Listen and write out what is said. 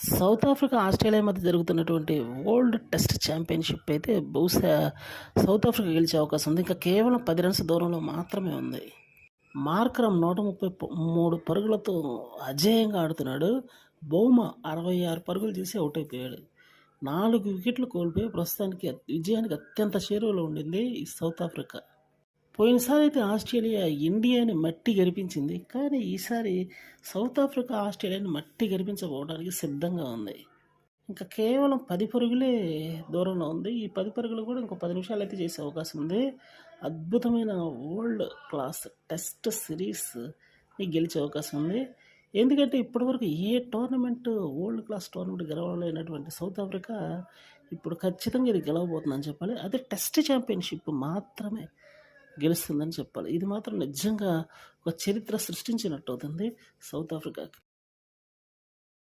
South Africa, Australia మధ్య జరుగుతున్నటువంటి world test championship అయితే బహుశా సౌత్ ఆఫ్రికా గెలిచే అవకాశం ఉంది. ఇంకా కేవలం 10 రన్స్ దూరంలో మాత్రమే ఉంది. మార్కరమ్ 133 పరుగులతో అజేయంగా ఆడుతున్నాడు. బౌమ 66 పరుగులు చేసి ఔట్ అయిపోయాడు. 4 వికెట్లు కోల్పోయి ప్రస్తుతానికి విజయానికి అత్యంత చేరువలో ఉండింది ఈ సౌత్ ఆఫ్రికా. పోయినసారి అయితే ఆస్ట్రేలియా ఇండియాని మట్టి గెలిపించింది. కానీ ఈసారి సౌత్ ఆఫ్రికా ఆస్ట్రేలియాని మట్టి గెలిపించబోవడానికి సిద్ధంగా ఉంది. ఇంకా కేవలం 10 పరుగులే దూరంలో ఉంది. ఈ 10 పరుగులు కూడా ఇంకో 10 నిమిషాలైతే చేసే అవకాశం ఉంది. అద్భుతమైన వరల్డ్ క్లాస్ టెస్ట్ సిరీస్‌ని గెలిచే అవకాశం ఉంది. ఎందుకంటే ఇప్పటివరకు ఏ టోర్నమెంట్ వరల్డ్ క్లాస్ టోర్నమెంట్ గెలవలేనటువంటి సౌత్ ఆఫ్రికా ఇప్పుడు ఖచ్చితంగా ఇది గెలవబోతుందని చెప్పాలి. అదే టెస్ట్ ఛాంపియన్‌షిప్ మాత్రమే గెలుస్తుందని చెప్పాలి. ఇది మాత్రం నిజంగా ఒక చరిత్ర సృష్టించినట్టు అవుతుంది సౌత్ ఆఫ్రికాకి.